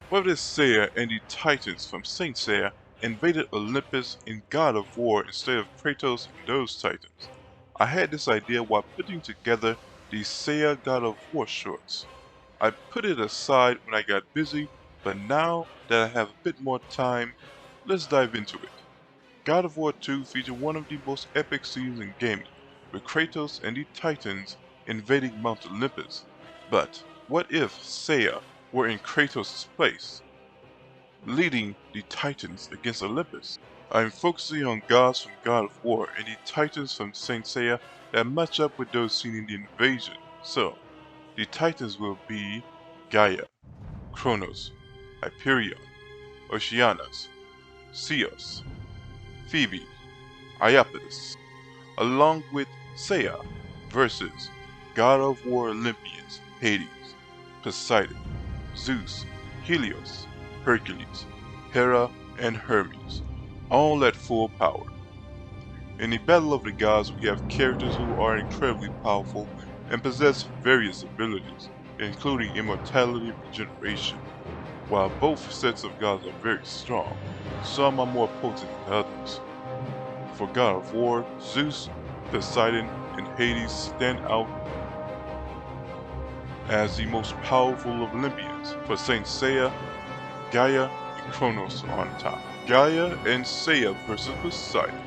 Whether it's Seiya and the Titans from Saint Seiya invaded Olympus in God of War instead of Kratos and those Titans. I had this idea while putting together the Seiya God of War shorts. I put it aside when I got busy, but now that I have a bit more time, let's dive into it. God of War 2 featured one of the most epic scenes in gaming, with Kratos and the Titans invading Mount Olympus. But what if Seiya were in Kratos' place, leading the Titans against Olympus? I'm focusing on gods from God of War and the Titans from Saint Seiya that match up with those seen in the invasion. So, the Titans will be Gaia, Kronos, Hyperion, Oceanus, Zeus, Phoebe, Iapetus, along with Seiya versus God of War Olympians Hades, Poseidon, Zeus, Helios, Hercules, Hera, and Hermes, all at full power. In the Battle of the Gods, we have characters who are incredibly powerful and possess various abilities, including immortality and regeneration. While both sets of gods are very strong, some are more potent than others. For God of War, Zeus, Poseidon, and Hades stand out as the most powerful of Olympians. For Saint Seiya, Gaia and Kronos are on top. Gaia and Seiya versus Poseidon.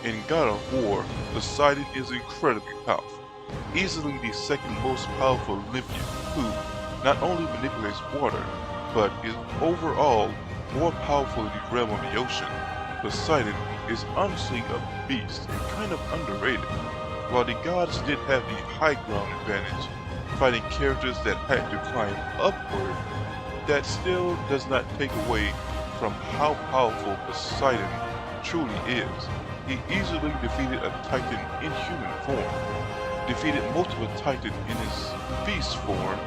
In God of War, Poseidon is incredibly powerful, easily the second most powerful Olympian who not only manipulates water, but is overall more powerful in the realm of the ocean. Poseidon is honestly a beast and kind of underrated. While the gods did have the high ground advantage, fighting characters that had to climb upward, that still does not take away from how powerful Poseidon truly is. He easily defeated a Titan in human form, defeated multiple Titans in his beast form,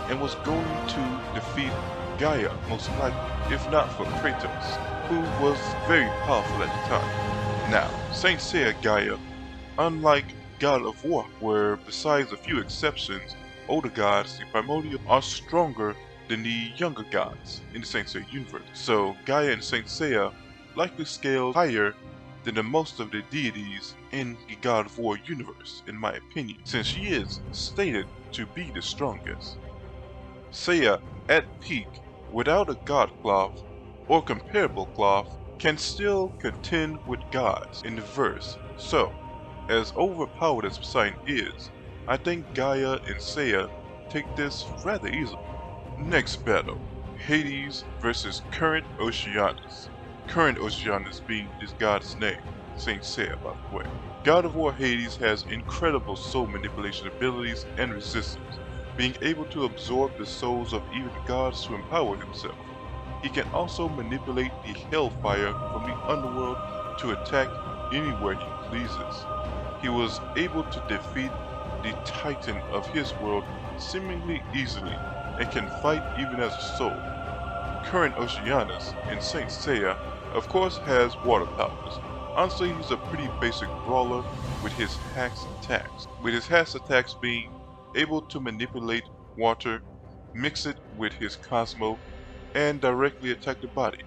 and was going to defeat Gaia most likely, if not for Kratos, who was very powerful at the time. Now, Saint Seiya Gaia, unlike God of War, where besides a few exceptions, older gods, the primordial, are stronger than the younger gods in the Saint Seiya universe. So Gaia and Saint Seiya likely scale higher than the most of the deities in the God of War universe, in my opinion, since she is stated to be the strongest. Seiya, at peak, without a god cloth or comparable cloth, can still contend with gods in the verse. So, as overpowered as Poseidon is, I think Gaia and Seiya take this rather easily. Next battle, Hades versus Current Oceanus. Current Oceanus being this god's name, Saint Seiya by the way. God of War Hades has incredible soul manipulation abilities and resistance, being able to absorb the souls of even gods to empower himself. He can also manipulate the hellfire from the underworld to attack anywhere he pleases. He was able to defeat the Titan of his world seemingly easily and can fight even as a soul. Current Oceanus in Saint Seiya of course has water powers. Honestly, he's a pretty basic brawler with his hacks attacks, with his hacks attacks being able to manipulate water, mix it with his Cosmo, and directly attack the body,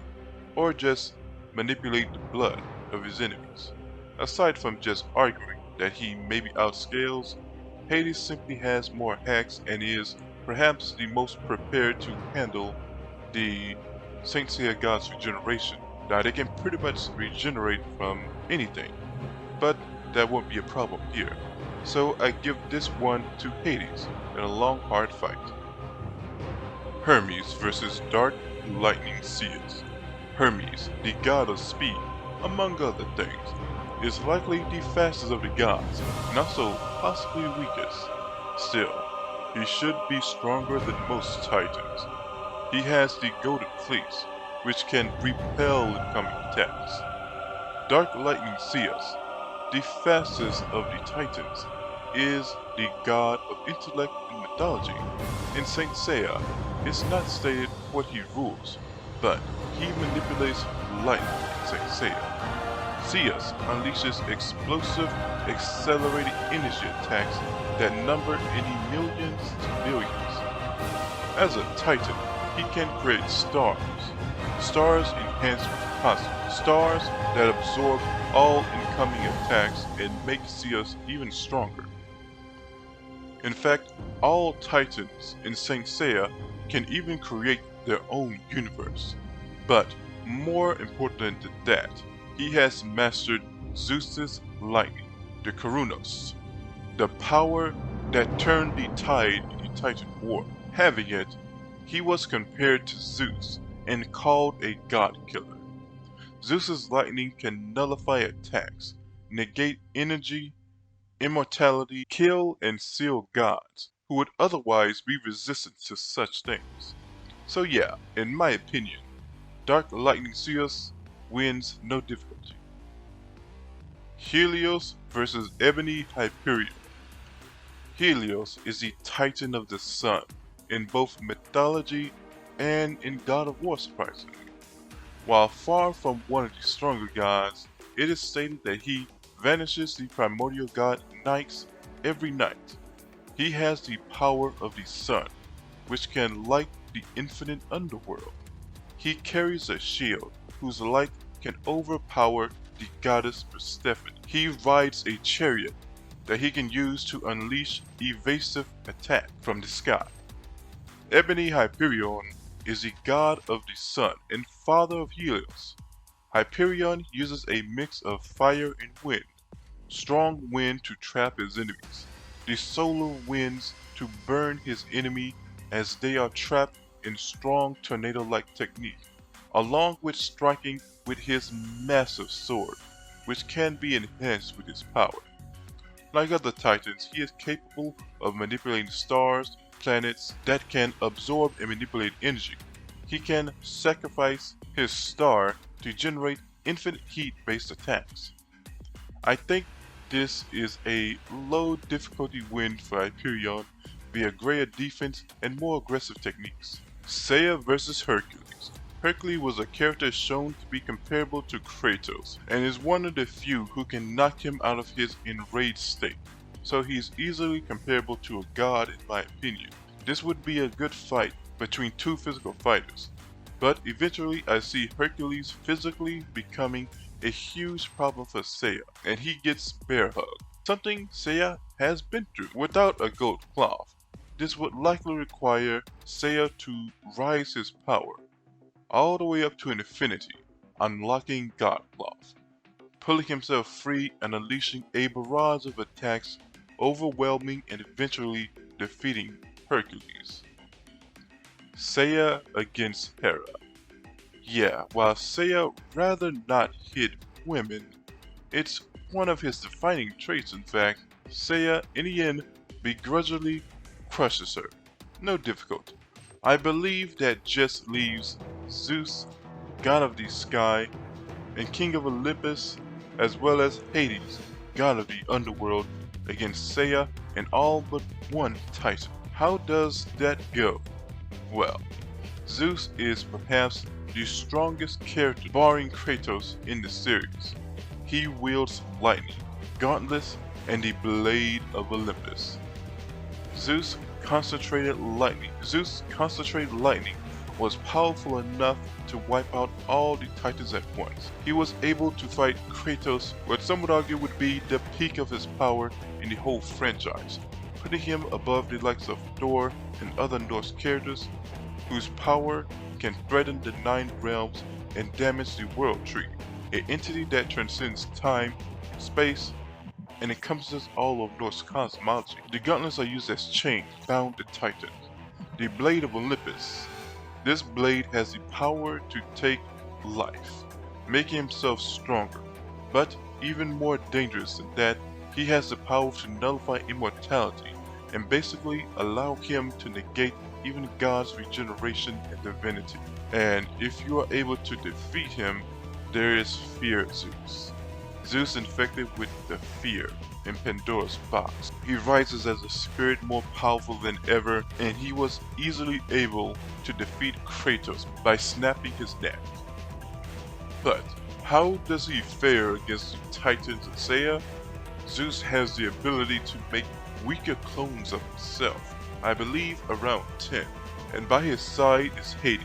or just manipulate the blood of his enemies. Aside from just arguing that he maybe outscales, Hades simply has more hacks and is perhaps the most prepared to handle the Saint Seiya God's regeneration. Now they can pretty much regenerate from anything, but that won't be a problem here. So I give this one to Hades in a long hard fight. Hermes versus Dark Lightning Zeus. Hermes, the god of speed, among other things, is likely the fastest of the gods, and also possibly weakest. Still, he should be stronger than most titans. He has the Golden Fleece, which can repel incoming attacks. Dark Lightning Zeus, the fastest of the titans, is the god of intellect and mythology. In Saint Seiya, it's not stated what he rules, but he manipulates light in Saint Seiya. Zeus unleashes explosive, accelerated energy attacks that number in the millions to billions. As a titan, he can create stars. Stars enhanced with cosmos. Stars that absorb all incoming attacks and make Zeus even stronger. In fact, all Titans in Saint Seiya can even create their own universe. But more important than that, he has mastered Zeus's lightning, the Kronos, the power that turned the tide in the Titan War. Having it, he was compared to Zeus and called a god killer. Zeus's lightning can nullify attacks, negate energy, immortality, kill and seal gods who would otherwise be resistant to such things. So yeah, in my opinion, Dark Lightning Zeus wins no difficulty. Helios versus Ebony Hyperion. Helios is the titan of the sun in both mythology and in God of War, surprisingly. While far from one of the stronger gods, it is stated that he vanishes the primordial god nights every night. He has the power of the sun, which can light the infinite underworld. He carries a shield whose light can overpower the goddess Persephone. He rides a chariot that he can use to unleash evasive attack from the sky. Ebony Hyperion is the god of the sun and father of Helios. Hyperion uses a mix of fire and wind, strong wind to trap his enemies, the solar winds to burn his enemy as they are trapped in strong tornado-like technique, along with striking with his massive sword, which can be enhanced with his power. Like other titans, he is capable of manipulating stars, planets that can absorb and manipulate energy. He can sacrifice his star to generate infinite heat-based attacks. I think this is a low difficulty win for Hyperion via greater defense and more aggressive techniques. Seiya vs Hercules. Hercules was a character shown to be comparable to Kratos, and is one of the few who can knock him out of his enraged state, so he's easily comparable to a god in my opinion. This would be a good fight between two physical fighters, but eventually I see Hercules physically becoming a huge problem for Seiya, and he gets bear hugged, something Seiya has been through. Without a gold cloth, this would likely require Seiya to rise his power all the way up to infinity, unlocking GodCloth, pulling himself free and unleashing a barrage of attacks, overwhelming and eventually defeating Hercules. Seiya against Hera. Yeah, while Seiya rather not hit women, it's one of his defining traits. In fact, Seiya in the end begrudgingly crushes her. No difficulty. I believe that just leaves Zeus, god of the sky, and king of Olympus, as well as Hades, god of the underworld, against Seiya and all but one titan. How does that go? Well, Zeus is perhaps the strongest character, barring Kratos, in the series. He wields lightning, gauntlets, and the blade of Olympus. Zeus' concentrated lightning was powerful enough to wipe out all the titans at once. He was able to fight Kratos, what some would argue would be the peak of his power in the whole franchise, putting him above the likes of Thor and other Norse characters whose power can threaten the 9 realms and damage the World Tree, an entity that transcends time, space, and encompasses all of Norse cosmology. The gauntlets are used as chains bound to Titans. The blade of Olympus. This blade has the power to take life, making himself stronger. But even more dangerous than that, he has the power to nullify immortality and basically allow him to negate even God's regeneration and divinity. And if you are able to defeat him, there is fear Zeus. Zeus infected with the fear in Pandora's box. He rises as a spirit more powerful than ever, and he was easily able to defeat Kratos by snapping his neck. But how does he fare against the Titans and Seiya? Zeus has the ability to make weaker clones of himself, I believe around 10. and by his side is Hades,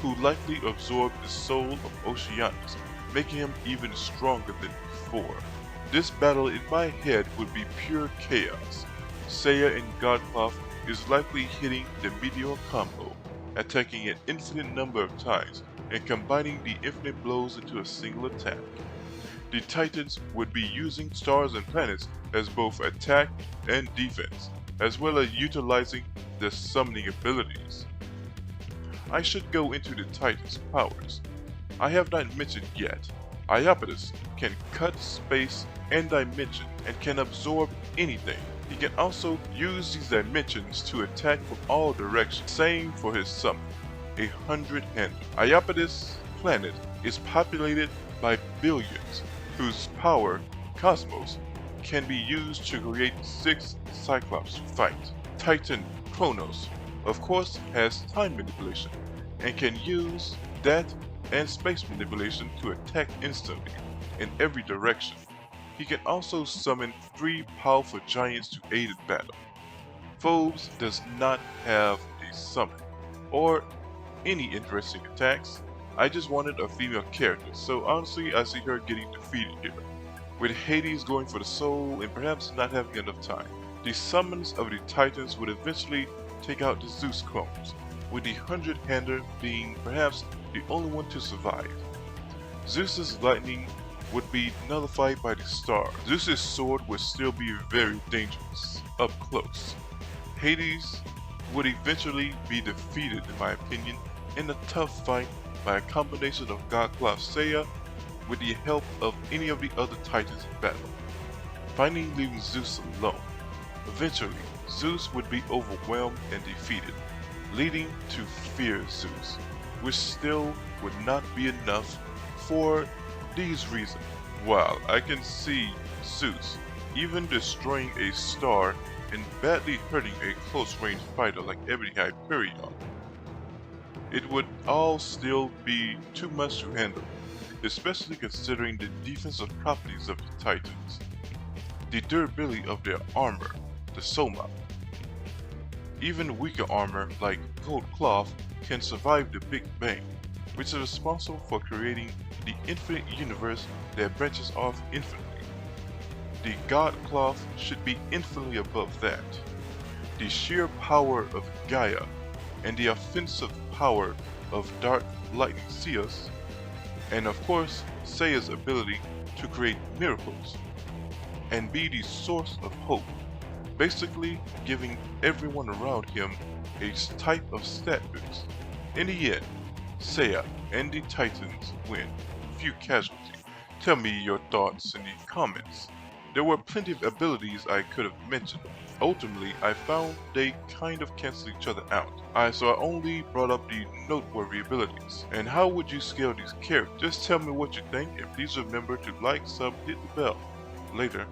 who likely absorbed the soul of Oceanus, making him even stronger than before. This battle in my head would be pure chaos. Seiya and GodCloth is likely hitting the Meteor combo, attacking an infinite number of times and combining the infinite blows into a single attack. The Titans would be using stars and planets as both attack and defense, as well as utilizing their summoning abilities. I should go into the Titans' powers. I have not mentioned yet. Olympus can cut space and dimension and can absorb anything. He can also use these dimensions to attack from all directions. Same for his summon, 100-handed. Olympus' planet is populated by billions, whose power, Cosmos, can be used to create 6 Cyclops to fight. Titan Kronos, of course, has time manipulation and can use that and space manipulation to attack instantly in every direction. He can also summon 3 powerful giants to aid in battle. Phobos does not have a summon or any interesting attacks. I just wanted a female character, so honestly I see her getting defeated here, with Hades going for the soul and perhaps not having enough time. The summons of the Titans would eventually take out the Zeus clones, with the 100-hander being perhaps the only one to survive. Zeus's lightning would be nullified by the star. Zeus's sword would still be very dangerous up close. Hades would eventually be defeated, in my opinion, in a tough fight by a combination of GodClothShango with the help of any of the other Titans in battle, finally leaving Zeus alone. Eventually, Zeus would be overwhelmed and defeated, leading to fear Zeus, which still would not be enough for these reasons. While I can see Zeus even destroying a star and badly hurting a close-range fighter like every Hyperion, it would all still be too much to handle, especially considering the defensive properties of the Titans, the durability of their armor, the Soma. Even weaker armor like GodCloth can survive the Big Bang, which is responsible for creating the infinite universe that branches off infinitely. The GodCloth should be infinitely above that. The sheer power of Gaia and the offensive power of Dark Lightning Zeus, and of course Seiya's ability to create miracles and be the source of hope, basically giving everyone around him a type of stat boost. In the end, Seiya and the Titans win. Few casualties. Tell me your thoughts in the comments. There were plenty of abilities I could have mentioned. Ultimately, I found they kind of cancel each other out. So I only brought up the noteworthy abilities. And how would you scale these characters? Just tell me what you think, and please remember to like, sub, hit the bell. Later.